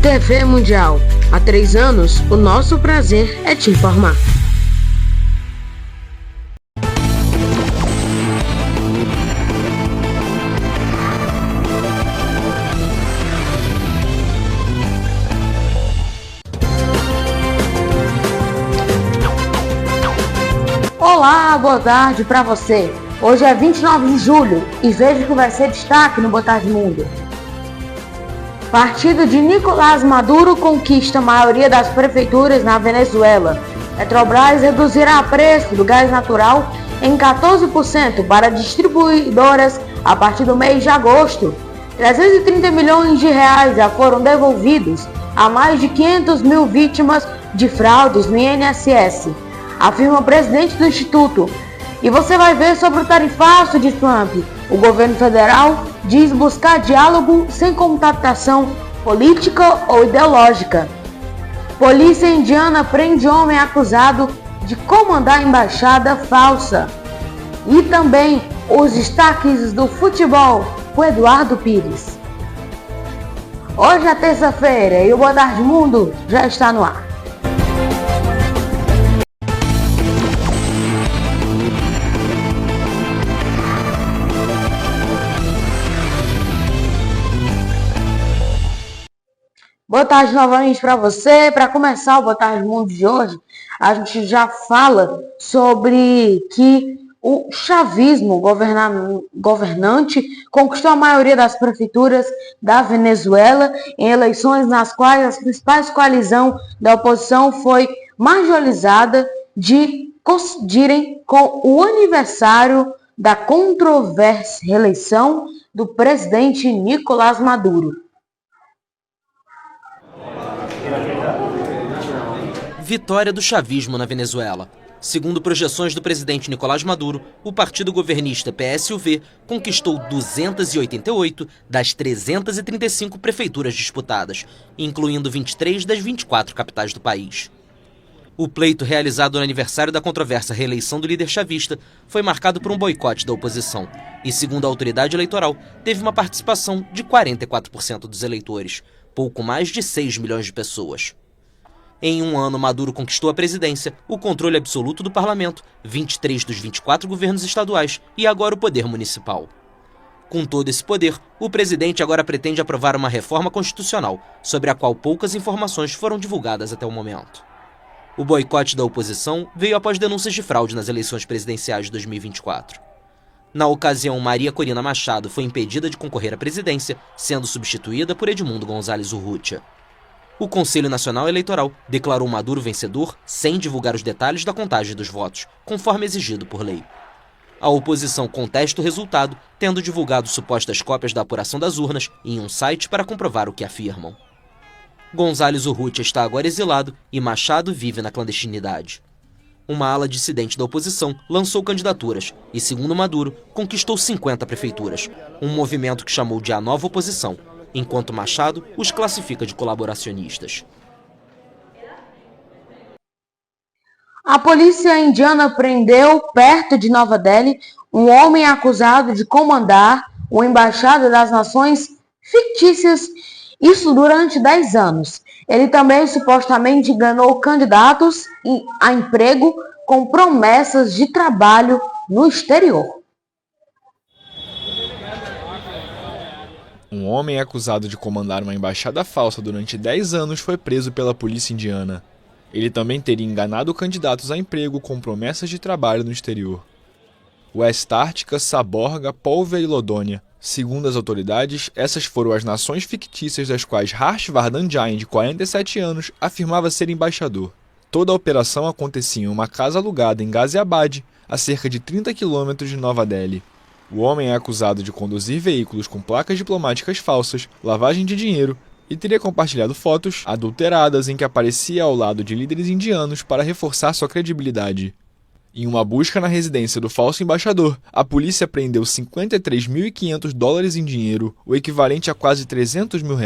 TV Mundial. Há 3 anos, o nosso prazer é te informar. Olá, boa tarde para você. Hoje é 29 de julho e veja que vai ser destaque no Boa Tarde Mundo. Partido de Nicolás Maduro conquista a maioria das prefeituras na Venezuela. Petrobras reduzirá o preço do gás natural em 14% para distribuidoras a partir do mês de agosto. 330 milhões de reais já foram devolvidos a mais de 500 mil vítimas de fraudes no INSS, afirma o presidente do Instituto. E você vai ver sobre o tarifaço de Trump. O governo federal diz buscar diálogo sem contestação política ou ideológica. Polícia indiana prende homem acusado de comandar embaixada falsa. E também os destaques do futebol com Eduardo Pires. Hoje é terça-feira e o Boa Tarde Mundo já está no ar. Boa tarde novamente para você. Para começar o Boa Tarde Mundo de hoje, a gente já fala sobre que o chavismo governante conquistou a maioria das prefeituras da Venezuela em eleições nas quais as principais coalizões da oposição foi majorizada de coincidirem com o aniversário da controversa reeleição do presidente Nicolás Maduro. Vitória do chavismo na Venezuela. Segundo projeções do presidente Nicolás Maduro, o partido governista PSUV conquistou 288 das 335 prefeituras disputadas, incluindo 23 das 24 capitais do país. O pleito realizado no aniversário da controversa reeleição do líder chavista foi marcado por um boicote da oposição e, segundo a autoridade eleitoral, teve uma participação de 44% dos eleitores, pouco mais de 6 milhões de pessoas. Em um ano, Maduro conquistou a presidência, o controle absoluto do parlamento, 23 dos 24 governos estaduais e agora o poder municipal. Com todo esse poder, o presidente agora pretende aprovar uma reforma constitucional, sobre a qual poucas informações foram divulgadas até o momento. O boicote da oposição veio após denúncias de fraude nas eleições presidenciais de 2024. Na ocasião, Maria Corina Machado foi impedida de concorrer à presidência, sendo substituída por Edmundo González Urrutia. O Conselho Nacional Eleitoral declarou Maduro vencedor sem divulgar os detalhes da contagem dos votos, conforme exigido por lei. A oposição contesta o resultado, tendo divulgado supostas cópias da apuração das urnas em um site para comprovar o que afirmam. González Urrutia está agora exilado e Machado vive na clandestinidade. Uma ala dissidente da oposição lançou candidaturas e, segundo Maduro, conquistou 50 prefeituras, um movimento que chamou de a nova oposição, enquanto Machado os classifica de colaboracionistas. A polícia indiana prendeu, perto de Nova Delhi, um homem acusado de comandar uma embaixada das nações fictícias, isso durante 10 anos. Ele também supostamente enganou candidatos a emprego com promessas de trabalho no exterior. Um homem acusado de comandar uma embaixada falsa durante 10 anos foi preso pela polícia indiana. Ele também teria enganado candidatos a emprego com promessas de trabalho no exterior. West Ártica, Saborga, Polvia e Lodônia. Segundo as autoridades, essas foram as nações fictícias das quais Harsh Vardhan Jain, de 47 anos, afirmava ser embaixador. Toda a operação acontecia em uma casa alugada em Ghaziabad, a cerca de 30 quilômetros de Nova Delhi. O homem é acusado de conduzir veículos com placas diplomáticas falsas, lavagem de dinheiro e teria compartilhado fotos adulteradas em que aparecia ao lado de líderes indianos para reforçar sua credibilidade. Em uma busca na residência do falso embaixador, a polícia apreendeu $53.500 em dinheiro, o equivalente a quase R$300 mil.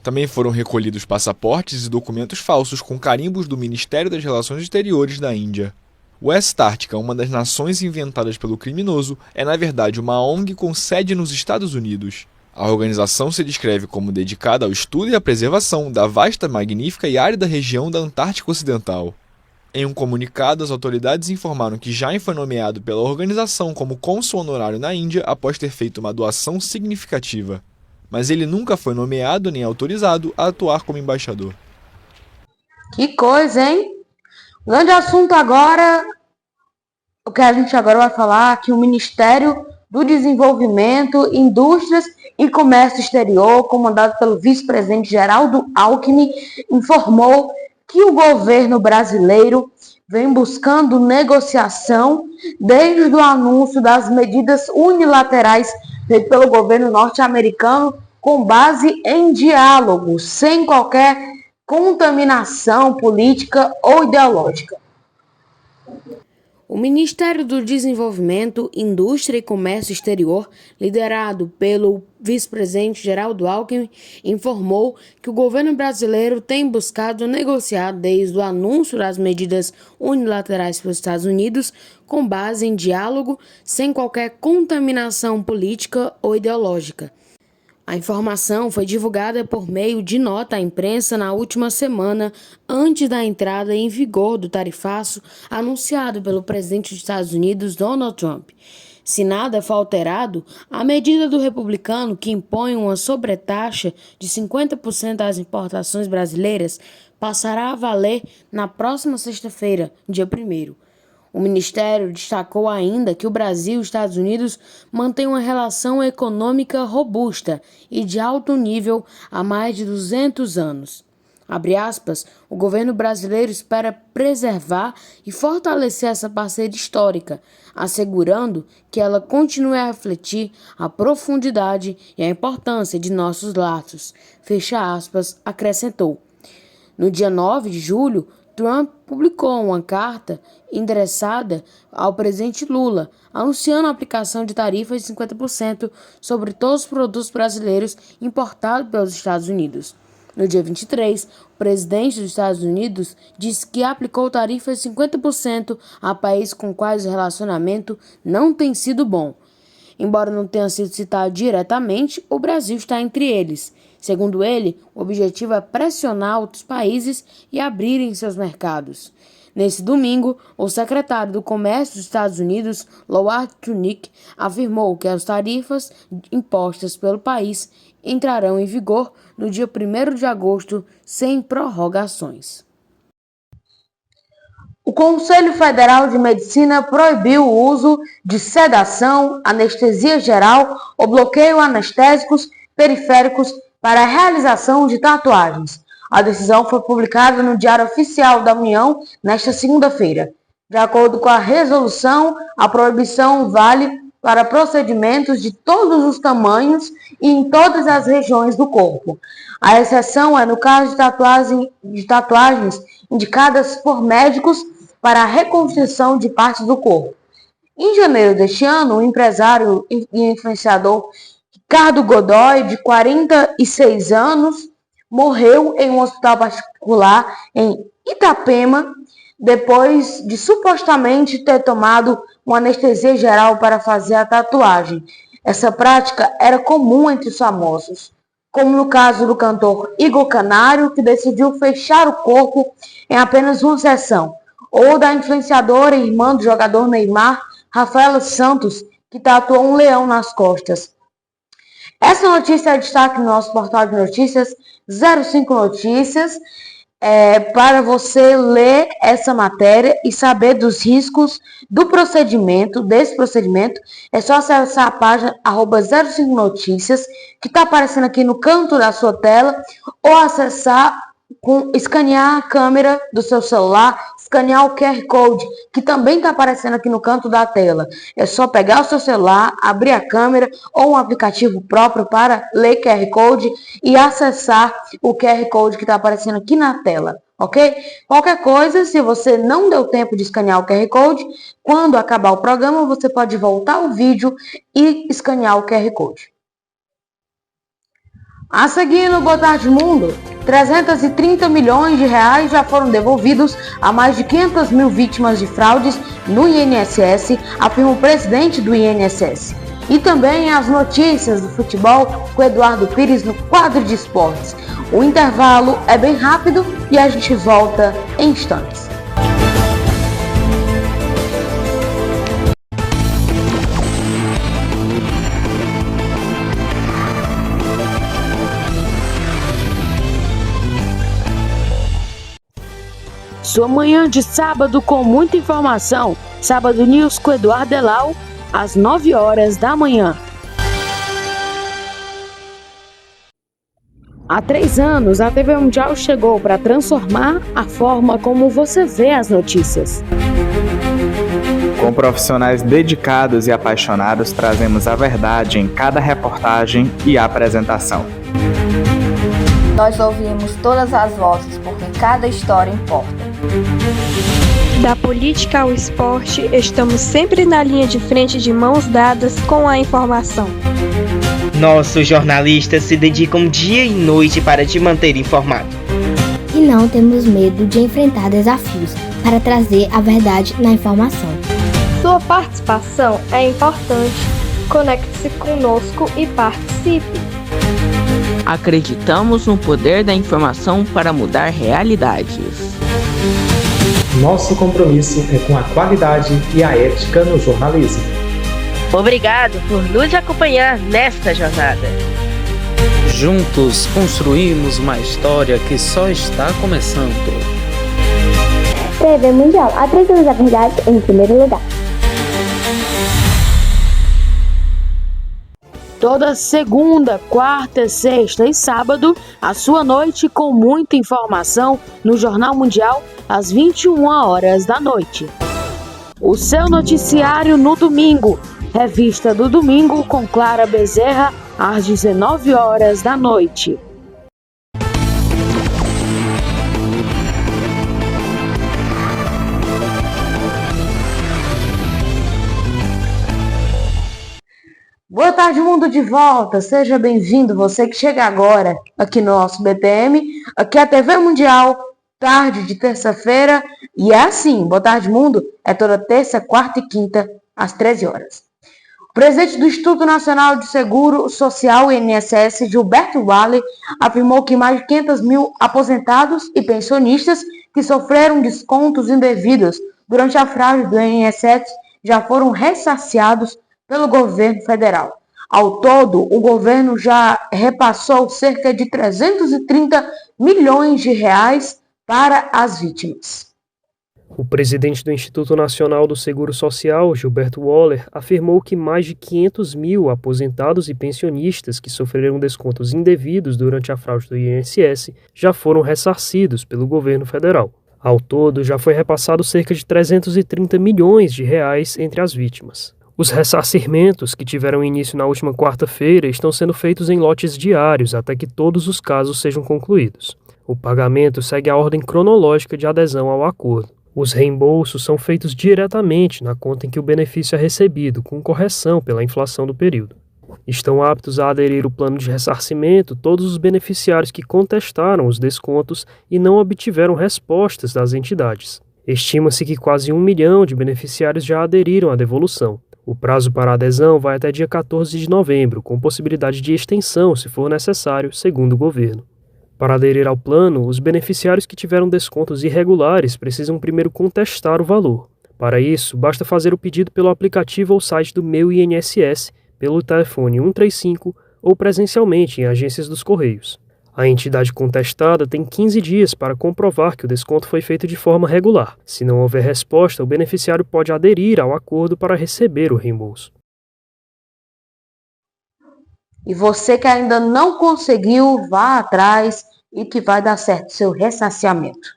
Também foram recolhidos passaportes e documentos falsos com carimbos do Ministério das Relações Exteriores da Índia. West Ártica, uma das nações inventadas pelo criminoso, é na verdade uma ONG com sede nos Estados Unidos. A organização se descreve como dedicada ao estudo e à preservação da vasta, magnífica e árida região da Antártica Ocidental. Em um comunicado, as autoridades informaram que Jain foi nomeado pela organização como cônsul honorário na Índia após ter feito uma doação significativa. Mas ele nunca foi nomeado nem autorizado a atuar como embaixador. Que coisa, hein? Grande assunto agora, o que a gente agora vai falar, que o Ministério do Desenvolvimento, Indústrias e Comércio Exterior, comandado pelo vice-presidente Geraldo Alckmin, informou que o governo brasileiro vem buscando negociação desde o anúncio das medidas unilaterais feitas pelo governo norte-americano com base em diálogo, sem qualquer contaminação política ou ideológica. O Ministério do Desenvolvimento, Indústria e Comércio Exterior, liderado pelo vice-presidente Geraldo Alckmin, informou que o governo brasileiro tem buscado negociar desde o anúncio das medidas unilaterais pelos Estados Unidos com base em diálogo, sem qualquer contaminação política ou ideológica. A informação foi divulgada por meio de nota à imprensa na última semana, antes da entrada em vigor do tarifaço anunciado pelo presidente dos Estados Unidos, Donald Trump. Se nada for alterado, a medida do republicano que impõe uma sobretaxa de 50% às importações brasileiras passará a valer na próxima sexta-feira, dia 1º. O Ministério destacou ainda que o Brasil e os Estados Unidos mantêm uma relação econômica robusta e de alto nível há mais de 200 anos. Abre aspas, o governo brasileiro espera preservar e fortalecer essa parceria histórica, assegurando que ela continue a refletir a profundidade e a importância de nossos laços. Fecha aspas, acrescentou. No dia 9 de julho, Trump publicou uma carta endereçada ao presidente Lula, anunciando a aplicação de tarifas de 50% sobre todos os produtos brasileiros importados pelos Estados Unidos. No dia 23, o presidente dos Estados Unidos disse que aplicou tarifas de 50% a países com quais o relacionamento não tem sido bom. Embora não tenha sido citado diretamente, o Brasil está entre eles. Segundo ele, o objetivo é pressionar outros países e abrirem seus mercados. Nesse domingo, o secretário do Comércio dos Estados Unidos, Howard Lutnick, afirmou que as tarifas impostas pelo país entrarão em vigor no dia 1º de agosto, sem prorrogações. O Conselho Federal de Medicina proibiu o uso de sedação, anestesia geral ou bloqueio anestésicos periféricos para a realização de tatuagens. A decisão foi publicada no Diário Oficial da União nesta segunda-feira. De acordo com a resolução, a proibição vale para procedimentos de todos os tamanhos e em todas as regiões do corpo. A exceção é no caso de tatuagens indicadas por médicos para a reconstrução de partes do corpo. Em janeiro deste ano, o empresário e influenciador Ricardo Godoy, de 46 anos, morreu em um hospital particular em Itapema, depois de supostamente ter tomado uma anestesia geral para fazer a tatuagem. Essa prática era comum entre os famosos, como no caso do cantor Igor Canário, que decidiu fechar o corpo em apenas uma sessão, ou da influenciadora e irmã do jogador Neymar, Rafaela Santos, que tatuou um leão nas costas. Essa notícia é destaque no nosso portal de notícias 05 Notícias, para você ler essa matéria e saber dos riscos desse procedimento. É só acessar a página @05 Notícias, que está aparecendo aqui no canto da sua tela, ou acessar escanear a câmera do seu celular, escanear o QR Code, que também está aparecendo aqui no canto da tela. É só pegar o seu celular, abrir a câmera ou um aplicativo próprio para ler QR Code e acessar o QR Code que está aparecendo aqui na tela, ok? Qualquer coisa, se você não deu tempo de escanear o QR Code, quando acabar o programa, você pode voltar ao vídeo e escanear o QR Code. A seguir no Boa Tarde Mundo, 330 milhões de reais já foram devolvidos a mais de 500 mil vítimas de fraudes no INSS, afirma o presidente do INSS. e também as notícias do futebol com Eduardo Pires no quadro de esportes. O intervalo é bem rápido e a gente volta em instantes. Sua manhã de sábado com muita informação. Sábado News com Eduardo Delau, às 9 horas da manhã. Há 3 anos, a TV Mundial chegou para transformar a forma como você vê as notícias. Com profissionais dedicados e apaixonados, trazemos a verdade em cada reportagem e apresentação. Nós ouvimos todas as vozes, porque cada história importa. Da política ao esporte, estamos sempre na linha de frente de mãos dadas com a informação. Nossos jornalistas se dedicam dia e noite para te manter informado. E não temos medo de enfrentar desafios para trazer a verdade na informação. Sua participação é importante. Conecte-se conosco e participe. Acreditamos no poder da informação para mudar realidades. Nosso compromisso é com a qualidade e a ética no jornalismo. Obrigado por nos acompanhar nesta jornada. Juntos construímos uma história que só está começando. TV Mundial, há 3 anos a verdade em primeiro lugar. Toda segunda, quarta, sexta e sábado, a sua noite com muita informação no Jornal Mundial, às 21 horas da noite. O seu noticiário no domingo, Revista do Domingo com Clara Bezerra, às 19 horas da noite. Boa tarde, mundo de volta. Seja bem-vindo, você que chega agora aqui no nosso BPM, aqui é a TV Mundial, tarde de terça-feira. E é assim, Boa Tarde Mundo é toda terça, quarta e quinta, às 13 horas. O presidente do Instituto Nacional de Seguro Social, INSS, Gilberto Waller, afirmou que mais de 500 mil aposentados e pensionistas que sofreram descontos indevidos durante a fraude do INSS já foram ressarciados pelo governo federal. Ao todo, o governo já repassou cerca de 330 milhões de reais para as vítimas. O presidente do Instituto Nacional do Seguro Social, Gilberto Waller, afirmou que mais de 500 mil aposentados e pensionistas que sofreram descontos indevidos durante a fraude do INSS já foram ressarcidos pelo governo federal. Ao todo, já foi repassado cerca de 330 milhões de reais entre as vítimas. Os ressarcimentos, que tiveram início na última quarta-feira, estão sendo feitos em lotes diários até que todos os casos sejam concluídos. O pagamento segue a ordem cronológica de adesão ao acordo. Os reembolsos são feitos diretamente na conta em que o benefício é recebido, com correção pela inflação do período. Estão aptos a aderir ao plano de ressarcimento todos os beneficiários que contestaram os descontos e não obtiveram respostas das entidades. Estima-se que quase 1 milhão de beneficiários já aderiram à devolução. O prazo para a adesão vai até dia 14 de novembro, com possibilidade de extensão, se for necessário, segundo o governo. Para aderir ao plano, os beneficiários que tiveram descontos irregulares precisam primeiro contestar o valor. Para isso, basta fazer o pedido pelo aplicativo ou site do Meu INSS, pelo telefone 135 ou presencialmente em agências dos Correios. A entidade contestada tem 15 dias para comprovar que o desconto foi feito de forma regular. Se não houver resposta, o beneficiário pode aderir ao acordo para receber o reembolso. E você que ainda não conseguiu, vá atrás e que vai dar certo seu ressarciamento.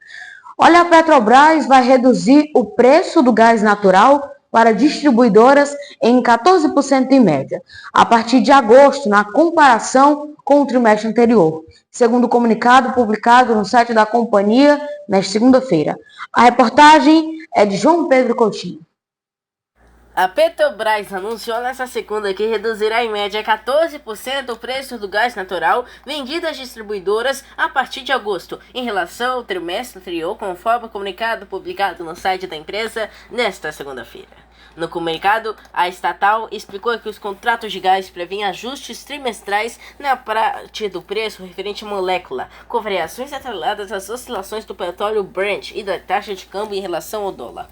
Olha, a Petrobras vai reduzir o preço do gás natural para distribuidoras em 14% em média, a partir de agosto, na comparação com o trimestre anterior, segundo o comunicado publicado no site da companhia nesta segunda-feira. A reportagem é de João Pedro Coutinho. A Petrobras anunciou nesta segunda que reduzirá em média 14% o preço do gás natural vendido às distribuidoras a partir de agosto, em relação ao trimestre anterior, conforme o comunicado publicado no site da empresa nesta segunda-feira. No comunicado, a estatal explicou que os contratos de gás prevêem ajustes trimestrais na parte do preço referente à molécula, com variações atreladas às oscilações do petróleo Brent e da taxa de câmbio em relação ao dólar.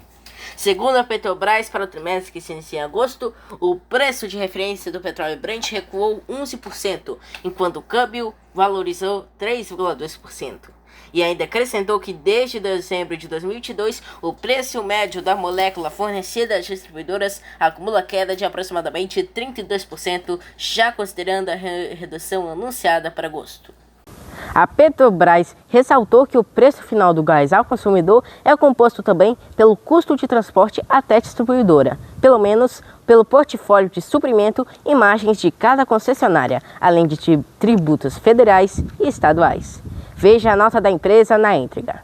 Segundo a Petrobras, para o trimestre que se inicia em agosto, o preço de referência do petróleo Brent recuou 11%, enquanto o câmbio valorizou 3,2%. E ainda acrescentou que desde dezembro de 2022, o preço médio da molécula fornecida às distribuidoras acumula queda de aproximadamente 32%, já considerando a redução anunciada para agosto. A Petrobras ressaltou que o preço final do gás ao consumidor é composto também pelo custo de transporte até a distribuidora, pelo menos pelo portfólio de suprimento e margens de cada concessionária, além de tributos federais e estaduais. Veja a nota da empresa na íntegra.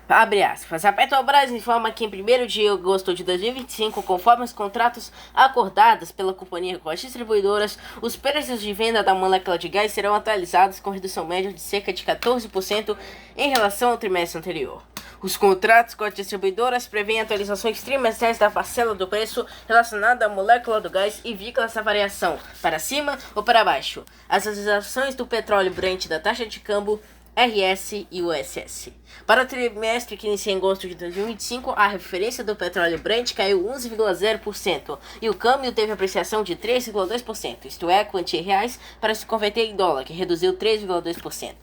Abre aspas. A Petrobras informa que em 1º de agosto de 2025, conforme os contratos acordados pela companhia com as distribuidoras, os preços de venda da molécula de gás serão atualizados com redução média de cerca de 14% em relação ao trimestre anterior. Os contratos com as distribuidoras prevêem atualizações trimestrais da parcela do preço relacionada à molécula do gás e vínculo essa variação para cima ou para baixo. As atualizações do petróleo Brent da taxa de câmbio RS e USS. Para o trimestre que inicia em agosto de 2025, a referência do petróleo Brent caiu 11,0% e o câmbio teve apreciação de 3,2%, isto é, quantia em reais para se converter em dólar, que reduziu 3,2%.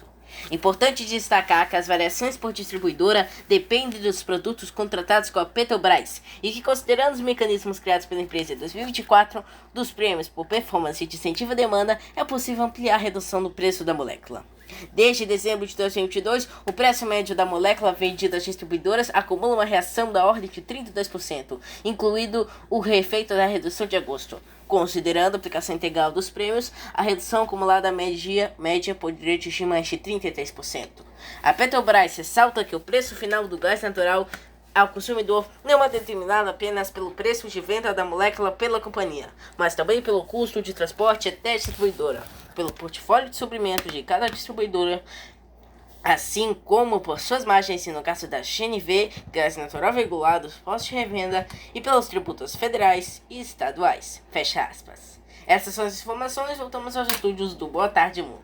Importante destacar que as variações por distribuidora dependem dos produtos contratados com a Petrobras e que, considerando os mecanismos criados pela empresa em 2024, dos prêmios por performance de incentivo à demanda, é possível ampliar a redução do preço da molécula. Desde dezembro de 2022, o preço médio da molécula vendida às distribuidoras acumula uma reação da ordem de 32%, incluído o efeito da redução de agosto. Considerando a aplicação integral dos prêmios, a redução acumulada média poderia atingir mais de 33%. A Petrobras ressalta que o preço final do gás natural ao consumidor não é determinado apenas pelo preço de venda da molécula pela companhia, mas também pelo custo de transporte até a distribuidora, pelo portfólio de suprimentos de cada distribuidora, assim como por suas margens, no caso da GNV, gás natural regulado, postos de revenda, e pelos tributos federais e estaduais. Fecha aspas. Essas são as informações, voltamos aos estúdios do Boa Tarde Mundo.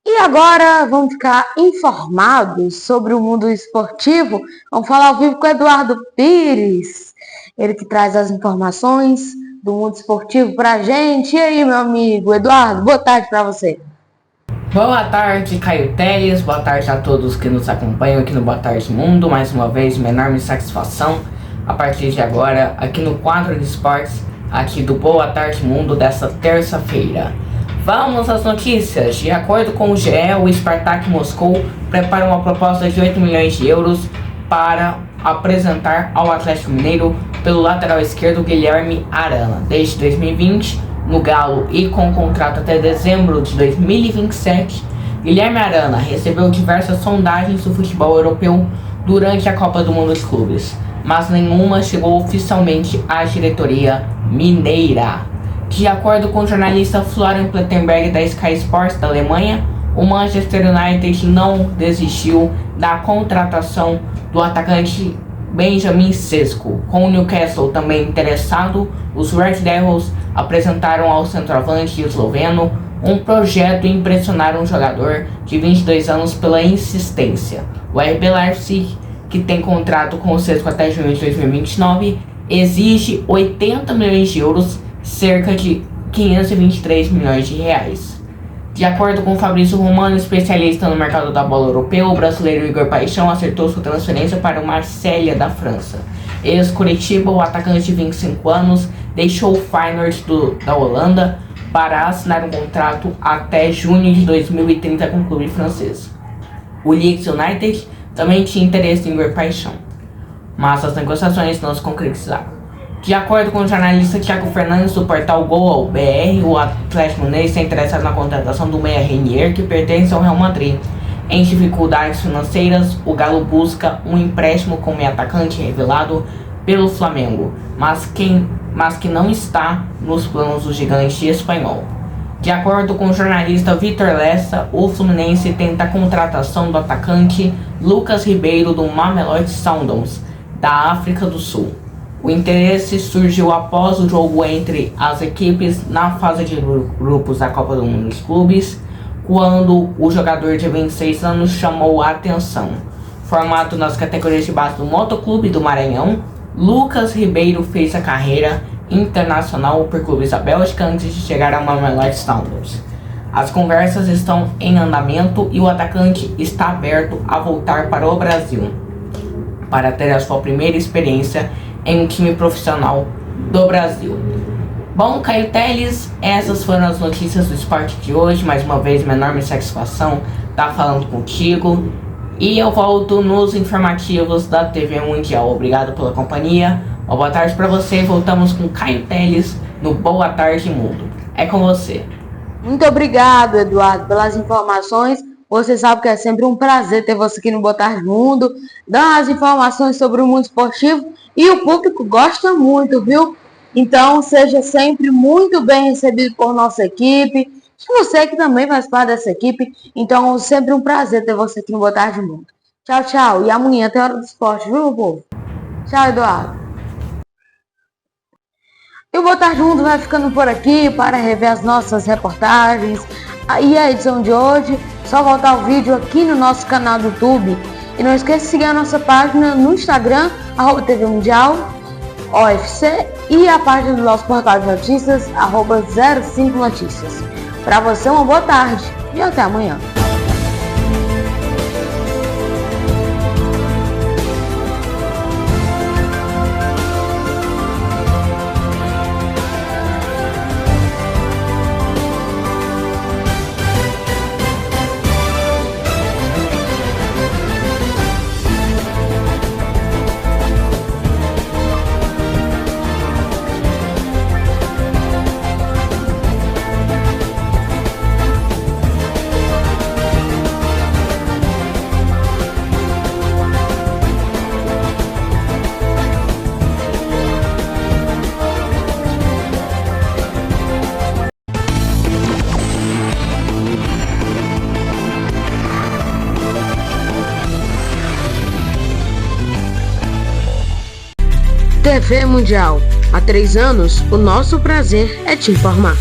E agora vamos ficar informados sobre o mundo esportivo. Vamos falar ao vivo com o Eduardo Pires, ele que traz as informações do mundo esportivo pra gente. E aí, meu amigo Eduardo, boa tarde pra você. Boa tarde, Caio Teles, boa tarde a todos que nos acompanham aqui no Boa Tarde Mundo. Mais uma vez, uma enorme satisfação a partir de agora, aqui no quadro de esportes, aqui do Boa Tarde Mundo dessa terça-feira. Vamos às notícias. De acordo com o GE, o Spartak Moscou prepara uma proposta de 8 milhões de euros para apresentar ao Atlético Mineiro pelo lateral esquerdo Guilherme Arana. Desde 2020, no Galo e com contrato até dezembro de 2027, Guilherme Arana recebeu diversas sondagens do futebol europeu durante a Copa do Mundo de Clubes, mas nenhuma chegou oficialmente à diretoria mineira. De acordo com o jornalista Florian Plettenberg da Sky Sports da Alemanha, o Manchester United não desistiu da contratação do atacante Benjamin Sesko. Com o Newcastle também interessado, os Red Devils apresentaram ao centroavante esloveno um projeto e impressionaram um jogador de 22 anos pela insistência. O RB Leipzig, que tem contrato com o Sesko até junho de 2029, exige 80 milhões de euros, cerca de 523 milhões de reais. De acordo com Fabrício Romano, especialista no mercado da bola europeu, o brasileiro Igor Paixão acertou sua transferência para o Marselha da França. Ex-Curitiba, o atacante de 25 anos, deixou o Feyenoord da Holanda para assinar um contrato até junho de 2030 com o clube francês. O Leeds United também tinha interesse em Igor Paixão, mas as negociações não se concretizaram. De acordo com o jornalista Thiago Fernandes do portal Gol BR, o Atlético Mineiro está interessado na contratação do meia Renier, que pertence ao Real Madrid. Em dificuldades financeiras, o Galo busca um empréstimo com o meia atacante revelado pelo Flamengo, mas que não está nos planos do gigante espanhol. De acordo com o jornalista Vitor Lessa, o Fluminense tenta a contratação do atacante Lucas Ribeiro do Mamelodi Sundowns, da África do Sul. O interesse surgiu após o jogo entre as equipes na fase de grupos da Copa do Mundo dos Clubes, quando o jogador de 26 anos chamou a atenção. Formado nas categorias de base do Motoclube do Maranhão, Lucas Ribeiro fez a carreira internacional por clubes da Bélgica antes de chegar ao Mamelodi Sundowns. As conversas estão em andamento e o atacante está aberto a voltar para o Brasil para ter a sua primeira experiência em um time profissional do Brasil. Bom, Caio Teles, essas foram as notícias do esporte de hoje. Mais uma vez, uma enorme satisfação estar falando contigo. E eu volto nos informativos da TV Mundial. Obrigado pela companhia. Uma boa tarde para você. Voltamos com Caio Teles no Boa Tarde Mundo. É com você. Muito obrigado, Eduardo, pelas informações. Você sabe que é sempre um prazer ter você aqui no Boa Tarde Mundo, dando as informações sobre o mundo esportivo, e o público gosta muito, viu? Então, seja sempre muito bem recebido por nossa equipe. E você que também faz parte dessa equipe, então é sempre um prazer ter você aqui no Boa Tarde Mundo. Tchau, tchau. E amanhã tem Hora do Esporte, viu, meu povo? Tchau, Eduardo. E o Boa Tarde Mundo vai ficando por aqui para rever as nossas reportagens. E a edição de hoje, só voltar o vídeo aqui no nosso canal do YouTube. E não esqueça de seguir a nossa página no Instagram, @TV Mundial, OFC, e a página do nosso portal de notícias, @05 Notícias. Para você, uma boa tarde e até amanhã. TV Mundial. Há 3 anos, o nosso prazer é te informar.